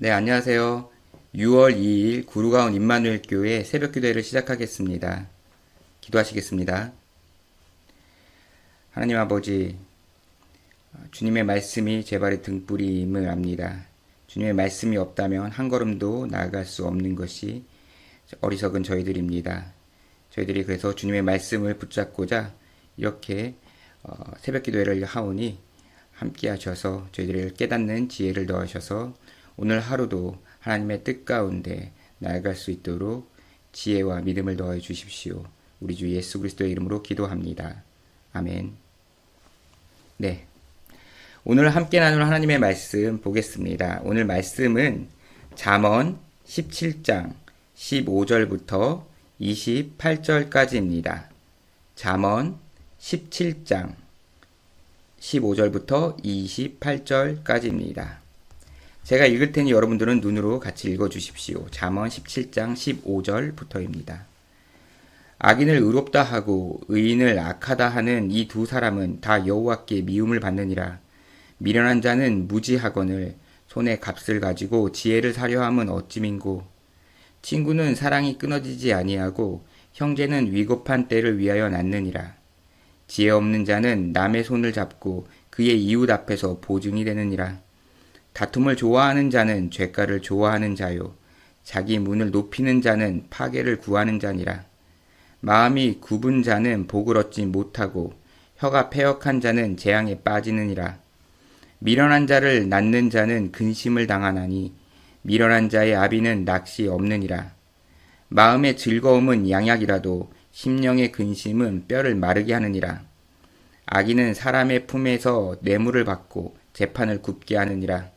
네, 안녕하세요. 6월 2일 구루가온 임마누엘 교회 새벽 기도회를 시작하겠습니다. 기도하시겠습니다. 하나님 아버지, 주님의 말씀이 제 발의 등불임을 압니다. 주님의 말씀이 없다면 한 걸음도 나아갈 수 없는 것이 어리석은 저희들입니다. 저희들이 그래서 주님의 말씀을 붙잡고자 이렇게 새벽 기도회를 하오니 함께 하셔서 저희들을 깨닫는 지혜를 더하셔서 오늘 하루도 하나님의 뜻 가운데 나아갈 수 있도록 지혜와 믿음을 더해 주십시오. 우리 주 예수 그리스도의 이름으로 기도합니다. 아멘. 네. 오늘 함께 나눌 하나님의 말씀 보겠습니다. 오늘 말씀은 잠언 17장 15절부터 28절까지입니다. 잠언 17장 15절부터 28절까지입니다. 제가 읽을 테니 여러분들은 눈으로 같이 읽어 주십시오. 잠언 17장 15절부터입니다. 악인을 의롭다 하고 의인을 악하다 하는 이 두 사람은 다 여호와께 미움을 받느니라. 미련한 자는 무지하거늘 손에 값을 가지고 지혜를 사려 함은 어찌민고. 친구는 사랑이 끊어지지 아니하고 형제는 위급한 때를 위하여 낳느니라. 지혜 없는 자는 남의 손을 잡고 그의 이웃 앞에서 보증이 되느니라. 다툼을 좋아하는 자는 죄가를 좋아하는 자요. 자기 문을 높이는 자는 파괴를 구하는 자니라. 마음이 굽은 자는 복을 얻지 못하고 혀가 패역한 자는 재앙에 빠지느니라. 미련한 자를 낳는 자는 근심을 당하나니 미련한 자의 아비는 낚시 없느니라. 마음의 즐거움은 양약이라도 심령의 근심은 뼈를 마르게 하느니라. 악인은 사람의 품에서 뇌물을 받고 재판을 굽게 하느니라.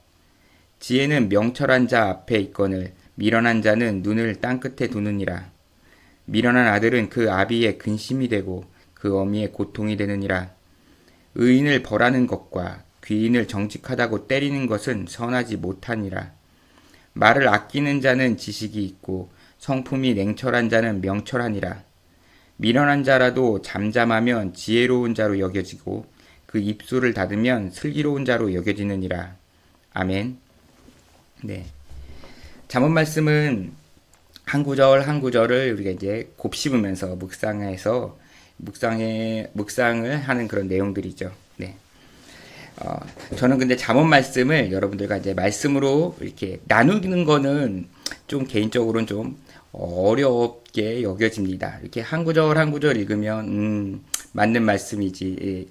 지혜는 명철한 자 앞에 있거늘 미련한 자는 눈을 땅끝에 두느니라. 미련한 아들은 그 아비의 근심이 되고 그 어미의 고통이 되느니라. 의인을 벌하는 것과 귀인을 정직하다고 때리는 것은 선하지 못하니라. 말을 아끼는 자는 지식이 있고 성품이 냉철한 자는 명철하니라. 미련한 자라도 잠잠하면 지혜로운 자로 여겨지고 그 입술을 닫으면 슬기로운 자로 여겨지느니라. 아멘. 네. 잠언 말씀은 한 구절 한 구절을 우리가 이제 곱씹으면서 묵상을 하는 그런 내용들이죠. 네. 저는 근데 잠언 말씀을 여러분들과 이제 말씀으로 이렇게 나누는 거는 좀 개인적으로는 좀 어렵게 여겨집니다. 이렇게 한 구절 한 구절 읽으면 맞는 말씀이지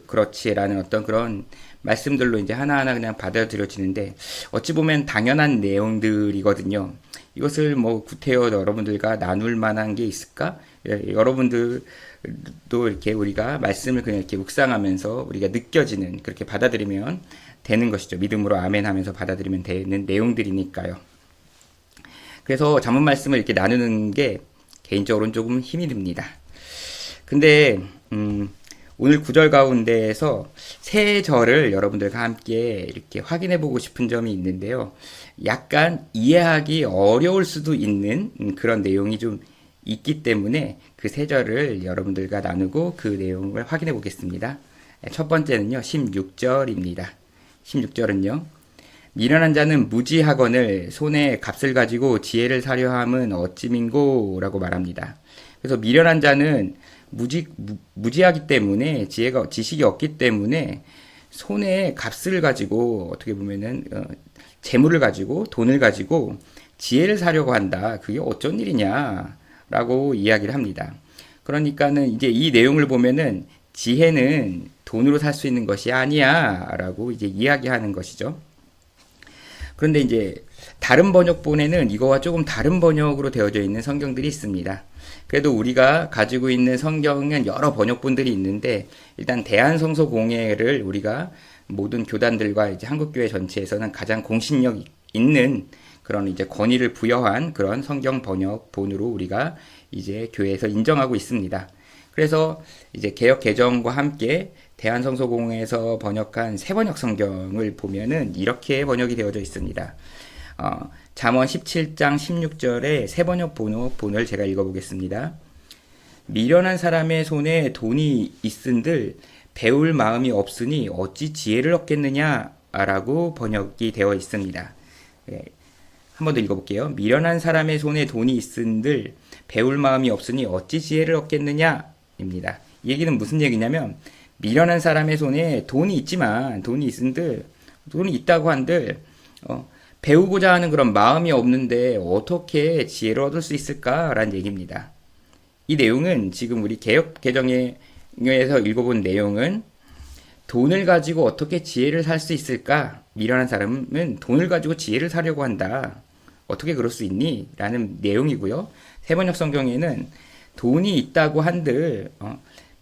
그렇지라는 어떤 그런 말씀들로 이제 하나하나 그냥 받아들여지는데 어찌 보면 당연한 내용들이거든요. 이것을 뭐 구태여 여러분들과 나눌 만한 게 있을까? 여러분들도 이렇게 우리가 말씀을 그냥 이렇게 묵상하면서 우리가 느껴지는 그렇게 받아들이면 되는 것이죠. 믿음으로 아멘 하면서 받아들이면 되는 내용들이니까요. 그래서 잠언 말씀을 이렇게 나누는 게 개인적으로는 조금 힘이 듭니다. 근데 오늘 구절 가운데에서 세 절을 여러분들과 함께 이렇게 확인해 보고 싶은 점이 있는데요. 약간 이해하기 어려울 수도 있는 그런 내용이 좀 있기 때문에 그 세 절을 여러분들과 나누고 그 내용을 확인해 보겠습니다. 첫 번째는요, 16절입니다. 16절은요, 미련한 자는 무지하거늘 손에 값을 가지고 지혜를 사려 함은 어찌민고 라고 말합니다. 그래서 미련한 자는 무지하기 때문에 지식이 없기 때문에 손에 값을 가지고 어떻게 보면은 재물을 가지고 돈을 가지고 지혜를 사려고 한다. 그게 어쩐 일이냐라고 이야기를 합니다. 그러니까는 이제 이 내용을 보면은 지혜는 돈으로 살 수 있는 것이 아니야라고 이제 이야기하는 것이죠. 그런데 이제 다른 번역본에는 이거와 조금 다른 번역으로 되어져 있는 성경들이 있습니다. 그래도 우리가 가지고 있는 성경은 여러 번역본들이 있는데 일단 대한성서공회를 우리가 모든 교단들과 이제 한국교회 전체에서는 가장 공신력 있는 그런 이제 권위를 부여한 그런 성경 번역본으로 우리가 이제 교회에서 인정하고 있습니다. 그래서 이제 개역 개정과 함께 대한성서공회에서 번역한 새번역 성경을 보면은 이렇게 번역이 되어져 있습니다. 잠언 17장 16절에 새번역 본을 제가 읽어보겠습니다. 미련한 사람의 손에 돈이 있은들 배울 마음이 없으니 어찌 지혜를 얻겠느냐라고 번역이 되어 있습니다. 예, 한 번 더 읽어볼게요. 미련한 사람의 손에 돈이 있은들 배울 마음이 없으니 어찌 지혜를 얻겠느냐 입니다. 이 얘기는 무슨 얘기냐면 미련한 사람의 손에 돈이 있지만 돈이 있은들 돈이 있다고 한들 배우고자 하는 그런 마음이 없는데 어떻게 지혜를 얻을 수 있을까라는 얘기입니다. 이 내용은 지금 우리 개역 개정에서 읽어본 내용은 돈을 가지고 어떻게 지혜를 살 수 있을까? 미련한 사람은 돈을 가지고 지혜를 사려고 한다. 어떻게 그럴 수 있니? 라는 내용이고요. 세번역 성경에는 돈이 있다고 한들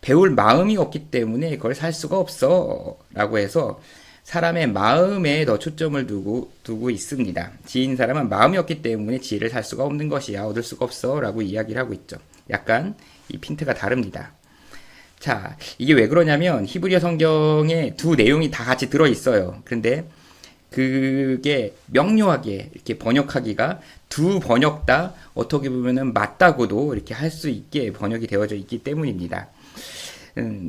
배울 마음이 없기 때문에 그걸 살 수가 없어 라고 해서 사람의 마음에 더 초점을 두고 있습니다. 지혜인 사람은 마음이 없기 때문에 지혜를 살 수가 없는 것이야. 얻을 수가 없어 라고 이야기를 하고 있죠. 약간 이 핀트가 다릅니다. 자, 이게 왜 그러냐면 히브리어 성경에 두 내용이 다 같이 들어 있어요. 그런데 그게 명료하게 이렇게 번역하기가 두 번역 다 어떻게 보면은 맞다고도 이렇게 할 수 있게 번역이 되어져 있기 때문입니다.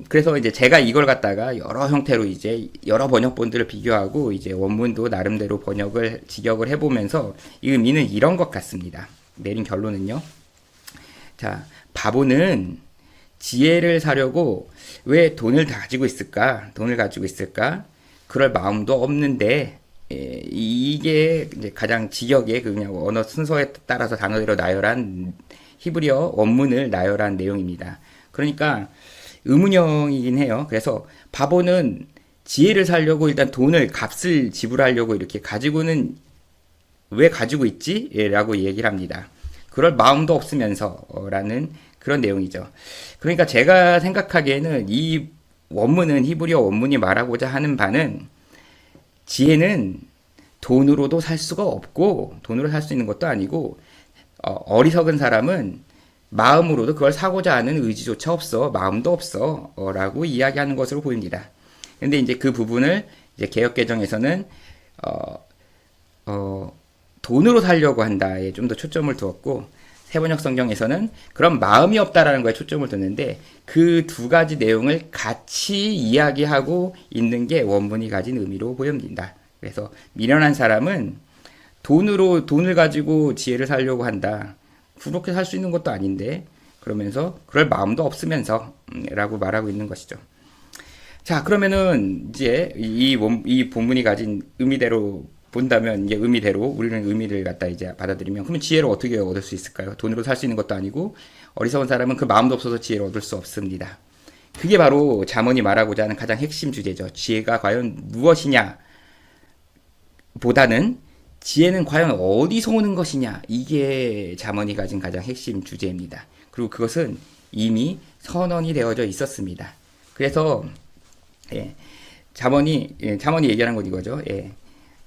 그래서 이제 제가 이걸 갖다가 여러 형태로 이제 여러 번역본들을 비교하고 이제 원문도 나름대로 번역을 직역을 해보면서 이 의미는 이런 것 같습니다. 내린 결론은요. 자, 바보는 지혜를 사려고 왜 돈을 가지고 있을까? 돈을 가지고 있을까? 그럴 마음도 없는데 이게 이제 가장 직역의 그냥 언어 순서에 따라서 단어대로 나열한 히브리어 원문을 나열한 내용입니다. 그러니까 의문형이긴 해요. 그래서 바보는 지혜를 살려고 일단 돈을 값을 지불하려고 이렇게 가지고는 왜 가지고 있지? 라고 얘기를 합니다. 그럴 마음도 없으면서 라는 그런 내용이죠. 그러니까 제가 생각하기에는 이 원문은 히브리어 원문이 말하고자 하는 바는 지혜는 돈으로도 살 수가 없고 돈으로 살 수 있는 것도 아니고 어리석은 사람은 마음으로도 그걸 사고자 하는 의지조차 없어 마음도 없어 라고 이야기하는 것으로 보입니다. 근데 이제 그 부분을 이제 개역개정에서는 돈으로 살려고 한다에 좀 더 초점을 두었고 세번역 성경에서는 그런 마음이 없다라는 거에 초점을 뒀는데 그 두 가지 내용을 같이 이야기하고 있는 게 원문이 가진 의미로 보입니다. 그래서 미련한 사람은 돈을 가지고 지혜를 살려고 한다. 그렇게 살 수 있는 것도 아닌데 그러면서 그럴 마음도 없으면서 라고 말하고 있는 것이죠. 자, 그러면은 이제 이 본문이 가진 의미대로 본다면 이제 의미대로 우리는 의미를 갖다 이제 받아들이면 그러면 지혜를 어떻게 얻을 수 있을까요? 돈으로 살 수 있는 것도 아니고 어리석은 사람은 그 마음도 없어서 지혜를 얻을 수 없습니다. 그게 바로 잠언이 말하고자 하는 가장 핵심 주제죠. 지혜가 과연 무엇이냐 보다는 지혜는 과연 어디서 오는 것이냐 이게 잠언이 가진 가장 핵심 주제입니다. 그리고 그것은 이미 선언이 되어져 있었습니다. 그래서 잠언이 얘기하는 건 이거죠.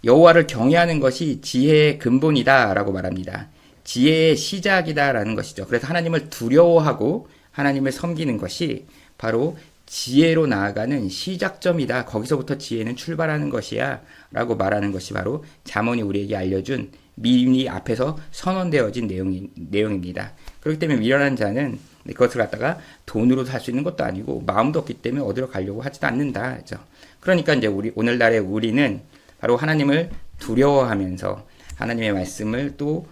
여호와를 경외하는 것이 지혜의 근본이다라고 말합니다. 지혜의 시작이다라는 것이죠. 그래서 하나님을 두려워하고 하나님을 섬기는 것이 바로 지혜로 나아가는 시작점이다. 거기서부터 지혜는 출발하는 것이야 라고 말하는 것이 바로 잠언이 우리에게 알려준 미리 앞에서 선언되어진 내용입니다. 그렇기 때문에 미련한 자는 그것을 갖다가 돈으로 살 수 있는 것도 아니고 마음도 없기 때문에 어디로 가려고 하지도 않는다. 그렇죠? 그러니까 이제 오늘날의 우리는 바로 하나님을 두려워하면서 하나님의 말씀을 또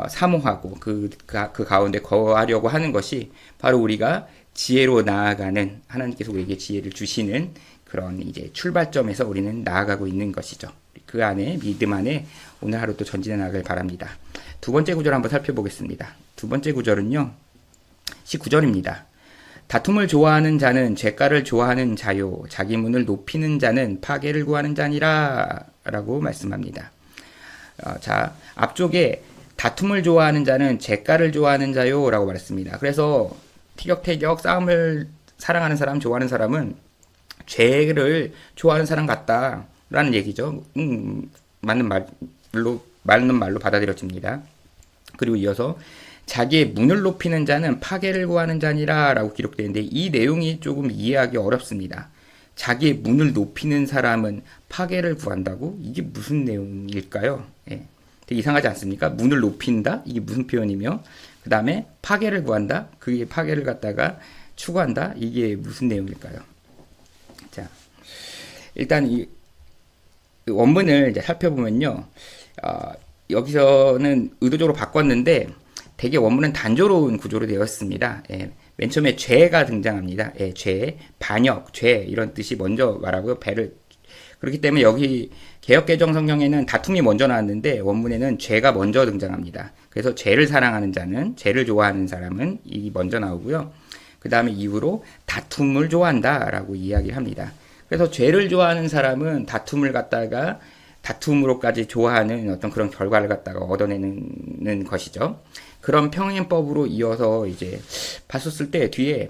사모하고 그 가운데 거하려고 하는 것이 바로 우리가 지혜로 나아가는 하나님께서 우리에게 지혜를 주시는 그런 이제 출발점에서 우리는 나아가고 있는 것이죠. 그 안에 믿음 안에 오늘 하루도 전진해 나가길 바랍니다. 두 번째 구절 한번 살펴보겠습니다. 두 번째 구절은요. 19절입니다. 다툼을 좋아하는 자는 죄가를 좋아하는 자요 자기 문을 높이는 자는 파괴를 구하는 자니라 라고 말씀합니다. 자, 앞쪽에 다툼을 좋아하는 자는 죄가를 좋아하는 자요 라고 말했습니다. 그래서 티격태격 싸움을 사랑하는 사람 좋아하는 사람은 죄를 좋아하는 사람 같다라는 얘기죠. 맞는 말로 받아들여집니다. 그리고 이어서 자기의 문을 높이는 자는 파괴를 구하는 자니라 라고 기록되어 있는데 이 내용이 조금 이해하기 어렵습니다. 자기의 문을 높이는 사람은 파괴를 구한다고? 이게 무슨 내용일까요? 되게 이상하지 않습니까? 문을 높인다? 이게 무슨 표현이며 그 다음에 파괴를 구한다? 그게 파괴를 갖다가 추구한다? 이게 무슨 내용일까요? 자, 일단 이 원문을 이제 살펴보면요. 여기서는 의도적으로 바꿨는데 되게 원문은 단조로운 구조로 되어 있습니다. 예, 맨 처음에 죄가 등장합니다. 예, 죄, 반역, 죄 이런 뜻이 먼저 말하고요. 배를 그렇기 때문에 여기 개역개정 성경에는 다툼이 먼저 나왔는데 원문에는 죄가 먼저 등장합니다. 그래서 죄를 사랑하는 자는, 죄를 좋아하는 사람은 이 먼저 나오고요. 그 다음에 이후로 다툼을 좋아한다라고 이야기를 합니다. 그래서 죄를 좋아하는 사람은 다툼을 갖다가 다툼으로까지 좋아하는 어떤 그런 결과를 갖다가 얻어내는 것이죠. 그런 평행법으로 이어서 이제 봤었을 때 뒤에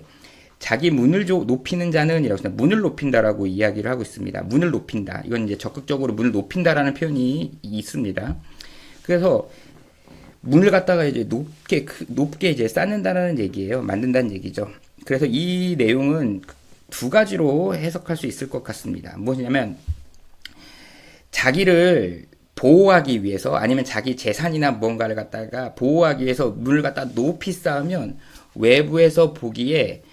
자기 문을 높이는 자는 이라고 했습니다. 문을 높인다라고 이야기를 하고 있습니다. 문을 높인다. 이건 이제 적극적으로 문을 높인다라는 표현이 있습니다. 그래서 문을 갖다가 이제 높게 이제 쌓는다라는 얘기예요. 만든다는 얘기죠. 그래서 이 내용은 두 가지로 해석할 수 있을 것 같습니다. 무엇이냐면 자기를 보호하기 위해서 아니면 자기 재산이나 뭔가를 갖다가 보호하기 위해서 문을 갖다 높이 쌓으면 외부에서 보기에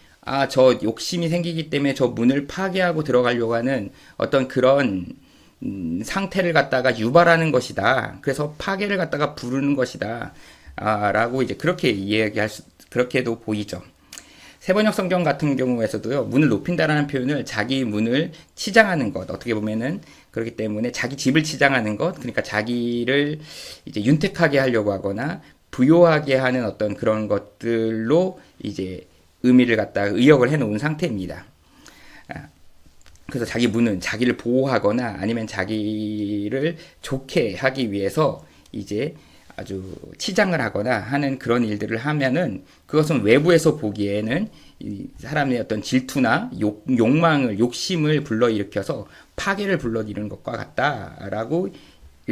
저 욕심이 생기기 때문에 저 문을 파괴하고 들어가려고 하는 어떤 그런 상태를 갖다가 유발하는 것이다. 그래서 파괴를 갖다가 부르는 것이다. 라고 이제 그렇게 그렇게도 보이죠. 세번역 성경 같은 경우에서도요, 문을 높인다라는 표현을 자기 문을 치장하는 것, 어떻게 보면은 그렇기 때문에 자기 집을 치장하는 것, 그러니까 자기를 이제 윤택하게 하려고 하거나 부요하게 하는 어떤 그런 것들로 이제 의미를 갖다가 의역을 해놓은 상태입니다. 그래서 자기 문은 자기를 보호하거나 아니면 자기를 좋게 하기 위해서 이제 아주 치장을 하거나 하는 그런 일들을 하면은 그것은 외부에서 보기에는 이 사람의 어떤 질투나 욕망을, 욕심을 불러일으켜서 파괴를 불러일으키는 것과 같다라고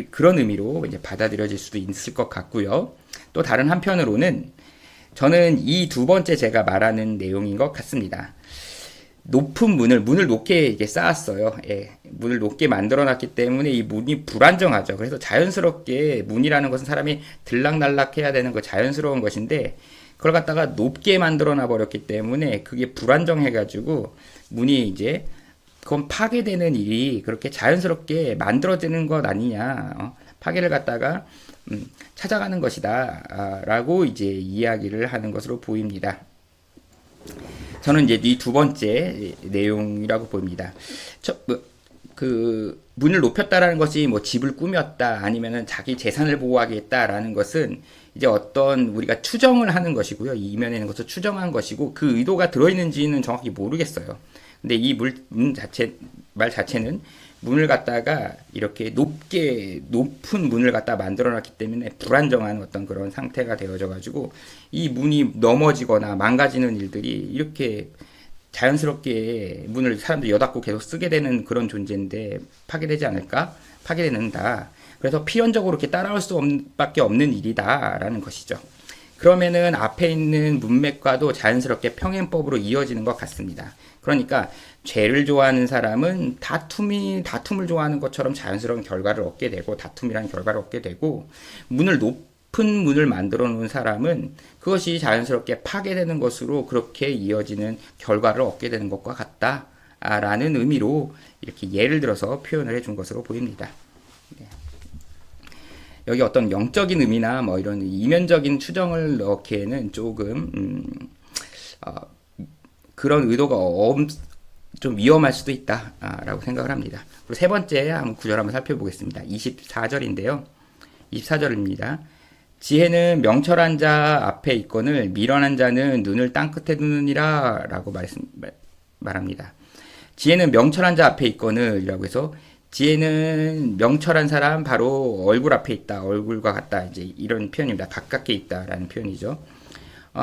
그런 의미로 이제 받아들여질 수도 있을 것 같고요. 또 다른 한편으로는 저는 이 두 번째 제가 말하는 내용인 것 같습니다. 높은 문을 높게 이게 쌓았어요. 예, 문을 높게 만들어놨기 때문에 이 문이 불안정하죠. 그래서 자연스럽게 문이라는 것은 사람이 들락날락해야 되는 거 자연스러운 것인데 그걸 갖다가 높게 만들어놔 버렸기 때문에 그게 불안정해가지고 문이 이제 그건 파괴되는 일이 그렇게 자연스럽게 만들어지는 것 아니냐. 파괴를 갖다가 찾아가는 것이다. 라고 이제 이야기를 하는 것으로 보입니다. 저는 이제 이 두 번째 내용이라고 봅니다. 그 문을 높였다라는 것이 뭐 집을 꾸몄다 아니면은 자기 재산을 보호하겠다라는 것은 이제 어떤 우리가 추정을 하는 것이고요. 이 이면에 있는 것을 추정한 것이고 그 의도가 들어있는지는 정확히 모르겠어요. 근데 이 말 자체는 문을 갖다가 이렇게 높은 문을 갖다 만들어 놨기 때문에 불안정한 어떤 그런 상태가 되어져 가지고 이 문이 넘어지거나 망가지는 일들이 이렇게 자연스럽게 문을 사람들이 여닫고 계속 쓰게 되는 그런 존재인데 파괴되지 않을까? 파괴된다. 그래서 필연적으로 이렇게 따라올 수밖에 없는 일이다라는 것이죠. 그러면은 앞에 있는 문맥과도 자연스럽게 평행법으로 이어지는 것 같습니다. 그러니까 죄를 좋아하는 사람은 다툼을 좋아하는 것처럼 자연스러운 결과를 얻게 되고 다툼이라는 결과를 얻게 되고 높은 문을 만들어 놓은 사람은 그것이 자연스럽게 파괴되는 것으로 그렇게 이어지는 결과를 얻게 되는 것과 같다라는 의미로 이렇게 예를 들어서 표현을 해준 것으로 보입니다. 네. 여기 어떤 영적인 의미나 뭐 이런 이면적인 추정을 넣기에는 조금 그런 의도가 좀 위험할 수도 있다라고 생각을 합니다. 그리고 세 번째 한번 구절 한번 살펴보겠습니다. 24절인데요. 24절입니다. 지혜는 명철한 자 앞에 있거늘 미련한 자는 눈을 땅끝에 두느니라 라고 말합니다. 지혜는 명철한 자 앞에 있거늘 이라고 해서 지혜는 명철한 사람 바로 얼굴 앞에 있다. 얼굴과 같다. 이제 이런 표현입니다. 가깝게 있다라는 표현이죠.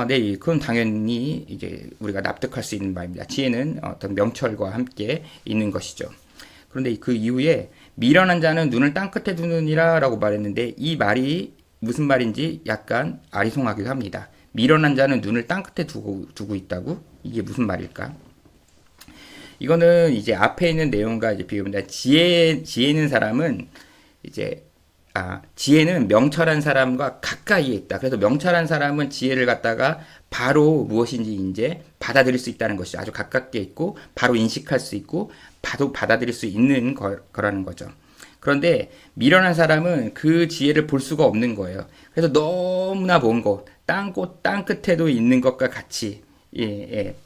네, 그건 당연히 이제 우리가 납득할 수 있는 바입니다. 지혜는 어떤 명철과 함께 있는 것이죠. 그런데 그 이후에 미련한 자는 눈을 땅끝에 두느니라 라고 말했는데 이 말이 무슨 말인지 약간 아리송하기도 합니다. 미련한 자는 눈을 땅끝에 두고 있다고? 이게 무슨 말일까? 이거는 이제 앞에 있는 내용과 이제 비교합니다. 지혜는 사람은 이제 지혜는 명철한 사람과 가까이에 있다. 그래서 명철한 사람은 지혜를 갖다가 바로 무엇인지 이제 받아들일 수 있다는 것이죠. 아주 가깝게 있고 바로 인식할 수 있고 바로 받아들일 수 있는 거라는 거죠. 그런데 미련한 사람은 그 지혜를 볼 수가 없는 거예요. 그래서 너무나 먼 곳, 땅 끝에도 있는 것과 같이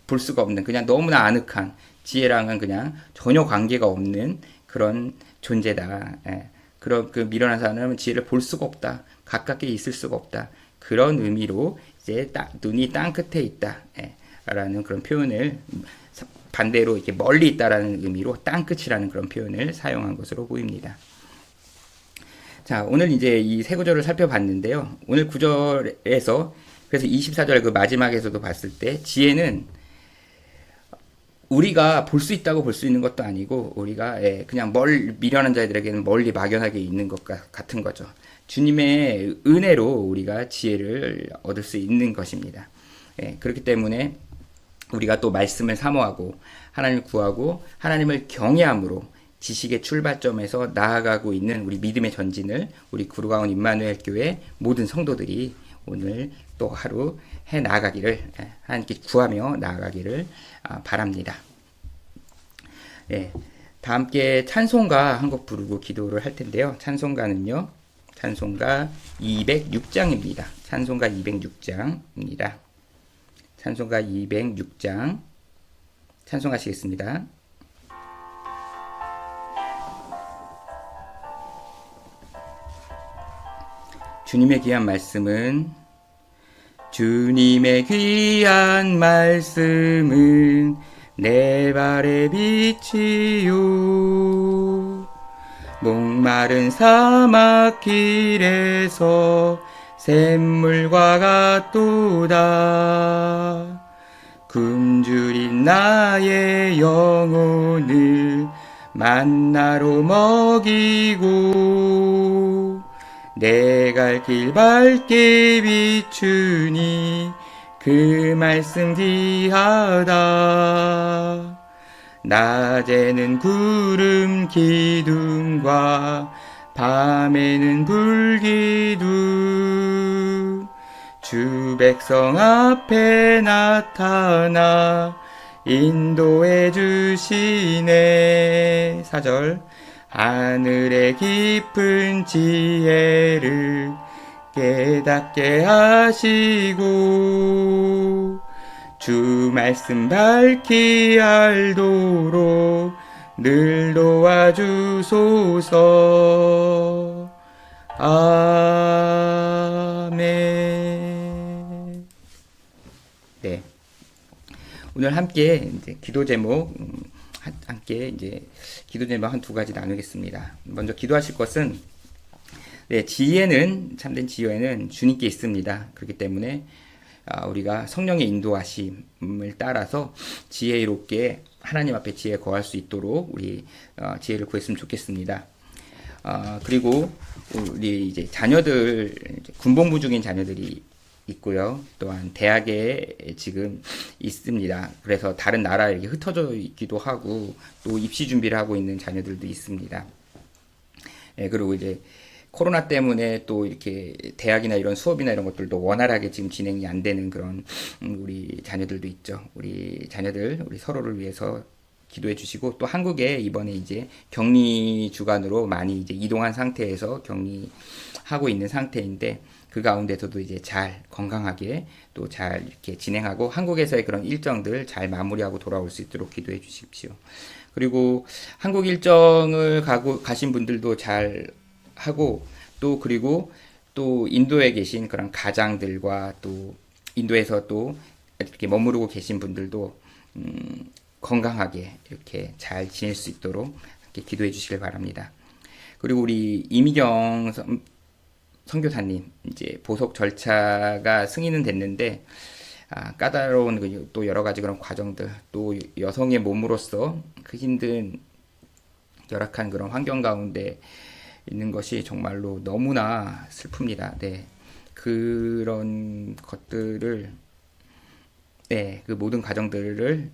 볼 수가 없는 그냥 너무나 아늑한 지혜랑은 그냥 전혀 관계가 없는 그런 존재다. 그런 그 미련한 사람은 지혜를 볼 수가 없다. 가깝게 있을 수가 없다. 그런 의미로 이제 눈이 땅 끝에 있다. 라는 그런 표현을 반대로 이렇게 멀리 있다라는 의미로 땅 끝이라는 그런 표현을 사용한 것으로 보입니다. 자, 오늘 이제 이 세 구절을 살펴봤는데요. 오늘 구절에서 그래서 24절 그 마지막에서도 봤을 때 지혜는 우리가 볼 수 있다고 볼 수 있는 것도 아니고 우리가 그냥 미련한 자들에게는 멀리 막연하게 있는 것 같은 거죠. 주님의 은혜로 우리가 지혜를 얻을 수 있는 것입니다. 그렇기 때문에 우리가 또 말씀을 사모하고 하나님을 구하고 하나님을 경외함으로 지식의 출발점에서 나아가고 있는 우리 믿음의 전진을 우리 구루가온 임마누엘 교회 모든 성도들이 오늘 또 하루 해 나아가기를 하나님께 구하며 나아가기를 바랍니다. 다 함께 찬송가 한 곡 부르고 기도를 할 텐데요. 찬송가 206장입니다. 찬송가 206장입니다. 찬송가 206장 찬송하시겠습니다. 주님의 귀한 말씀은 내 발의 빛이요 목마른 사막 길에서 샘물과 같도다. 굶주린 나의 영혼을 만나로 먹이고 내 갈 길 밝게 비추니 그 말씀 귀하다. 낮에는 구름 기둥과 밤에는 불기둥 주 백성 앞에 나타나 인도해 주시네. 4절 하늘의 깊은 지혜를 깨닫게 하시고 주 말씀 밝히 알도록 늘 도와주소서. 아멘. 네. 오늘 함께 이제 기도 제목 함께 이제 기도 제목 한 두 가지 나누겠습니다. 먼저 기도하실 것은 지혜는 참된 지혜는 주님께 있습니다. 그렇기 때문에 우리가 성령의 인도하심을 따라서 지혜롭게 하나님 앞에 지혜에 거할 수 있도록 우리 지혜를 구했으면 좋겠습니다. 그리고 우리 이제 자녀들 군복무 중인 자녀들이 있고요. 또한 대학에 지금 있습니다. 그래서 다른 나라에 이렇게 흩어져 있기도 하고 또 입시 준비를 하고 있는 자녀들도 있습니다. 그리고 이제 코로나 때문에 또 이렇게 대학이나 이런 수업이나 이런 것들도 원활하게 지금 진행이 안 되는 그런 우리 자녀들도 있죠. 우리 자녀들, 우리 서로를 위해서 기도해 주시고 또 한국에 이번에 이제 격리 주간으로 많이 이제 이동한 상태에서 격리하고 있는 상태인데 그 가운데서도 이제 잘 건강하게 또 잘 이렇게 진행하고 한국에서의 그런 일정들 잘 마무리하고 돌아올 수 있도록 기도해 주십시오. 그리고 한국 일정을 가신 분들도 잘 하고 그리고 또 인도에 계신 그런 가장들과 또 인도에서 또 이렇게 머무르고 계신 분들도 건강하게 이렇게 잘 지낼 수 있도록 이렇게 기도해 주시길 바랍니다. 그리고 우리 이미경 선교사님 이제 보석 절차가 승인은 됐는데 까다로운 또 여러 가지 그런 과정들 또 여성의 몸으로서 그 힘든 열악한 그런 환경 가운데 있는 것이 정말로 너무나 슬픕니다. 네. 그런 것들을 그 모든 과정들을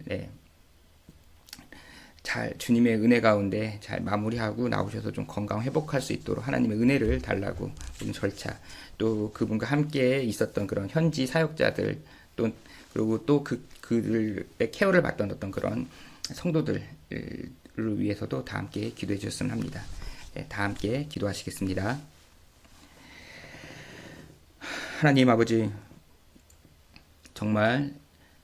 잘 주님의 은혜 가운데 잘 마무리하고 나오셔서 좀 건강 회복할 수 있도록 하나님의 은혜를 달라고 모든 절차 또 그분과 함께 있었던 그런 현지 사역자들 또 그리고 또 그들의 케어를 받던 어떤 그런 성도들을 위해서도 다 함께 기도해 주셨으면 합니다. 네, 다 함께 기도하시겠습니다. 하나님 아버지, 정말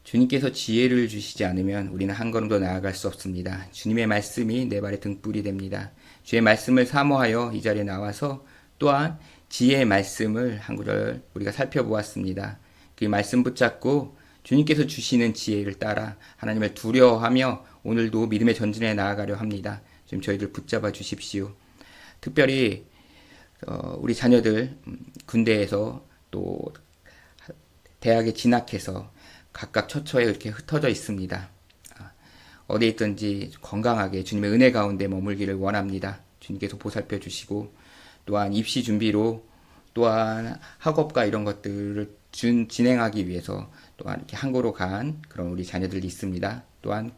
주님께서 지혜를 주시지 않으면 우리는 한 걸음도 나아갈 수 없습니다. 주님의 말씀이 내 발의 등불이 됩니다. 주의 말씀을 사모하여 이 자리에 나와서 또한 지혜의 말씀을 한 구절 우리가 살펴보았습니다. 그 말씀 붙잡고 주님께서 주시는 지혜를 따라 하나님을 두려워하며 오늘도 믿음의 전진에 나아가려 합니다. 지금 저희들 붙잡아 주십시오. 특별히 우리 자녀들 군대에서 또 대학에 진학해서 각각 처처에 이렇게 흩어져 있습니다. 어디에 있든지 건강하게 주님의 은혜 가운데 머물기를 원합니다. 주님께서 보살펴 주시고 또한 입시 준비로 또한 학업과 이런 것들을 진행하기 위해서 또한 이렇게 한국으로 간 그런 우리 자녀들이 있습니다. 또한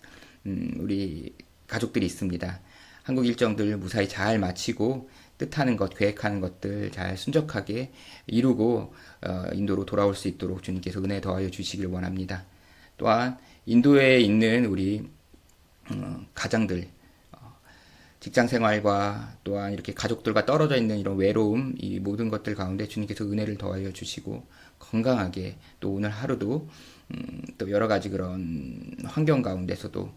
우리 가족들이 있습니다. 한국 일정들 무사히 잘 마치고 뜻하는 것, 계획하는 것들 잘 순적하게 이루고 인도로 돌아올 수 있도록 주님께서 은혜 더하여 주시길 원합니다. 또한 인도에 있는 우리 가장들, 직장 생활과 또한 이렇게 가족들과 떨어져 있는 이런 외로움, 이 모든 것들 가운데 주님께서 은혜를 더하여 주시고 건강하게 또 오늘 하루도 또 여러 가지 그런 환경 가운데서도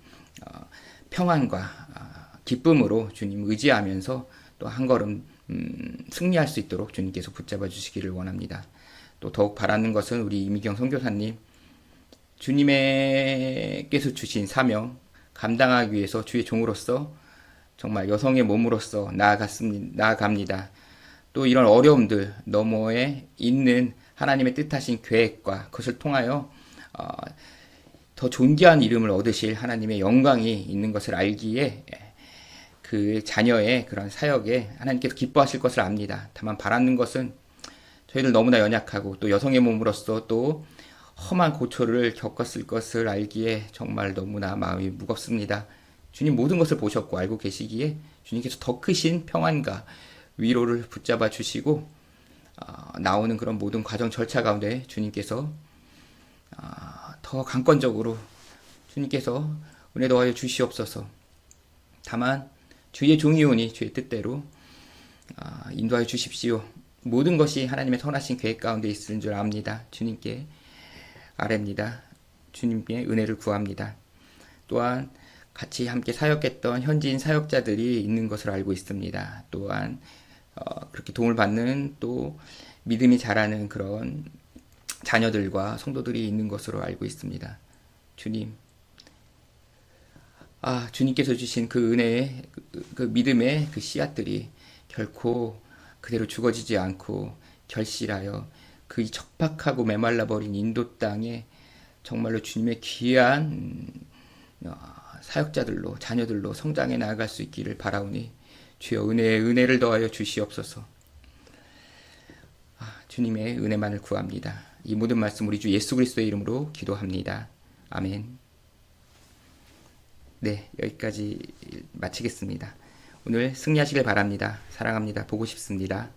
평안과 기쁨으로 주님 의지하면서 또 한 걸음 승리할 수 있도록 주님께서 붙잡아 주시기를 원합니다. 또 더욱 바라는 것은 우리 이미경 선교사님, 주님께서 주신 사명 감당하기 위해서 주의 종으로서 정말 여성의 몸으로서 나아갑니다. 또 이런 어려움들 너머에 있는 하나님의 뜻하신 계획과 그것을 통하여 더 존귀한 이름을 얻으실 하나님의 영광이 있는 것을 알기에 그 자녀의 그런 사역에 하나님께서 기뻐하실 것을 압니다. 다만 바라는 것은 저희들 너무나 연약하고 또 여성의 몸으로서 또 험한 고초를 겪었을 것을 알기에 정말 너무나 마음이 무겁습니다. 주님 모든 것을 보셨고 알고 계시기에 주님께서 더 크신 평안과 위로를 붙잡아 주시고 나오는 그런 모든 과정 절차 가운데 주님께서 더 강권적으로 주님께서 은혜 더하여 주시옵소서. 다만 주의 종이오니 주의 뜻대로 인도하여 주십시오. 모든 것이 하나님의 선하신 계획 가운데 있는 줄 압니다. 주님께 아뢰입니다. 주님께 은혜를 구합니다. 또한 같이 함께 사역했던 현지인 사역자들이 있는 것을 알고 있습니다. 또한 그렇게 도움을 받는 또 믿음이 자라는 그런 자녀들과 성도들이 있는 것으로 알고 있습니다. 주님, 주님께서 주신 그 은혜의 그 믿음의 그 씨앗들이 결코 그대로 죽어지지 않고 결실하여 그 척박하고 메말라버린 인도 땅에 정말로 주님의 귀한 사역자들로 자녀들로 성장해 나아갈 수 있기를 바라오니 주여 은혜를 더하여 주시옵소서. 주님의 은혜만을 구합니다. 이 모든 말씀 우리 주 예수 그리스도의 이름으로 기도합니다. 아멘. 네, 여기까지 마치겠습니다. 오늘 승리하시길 바랍니다. 사랑합니다. 보고 싶습니다.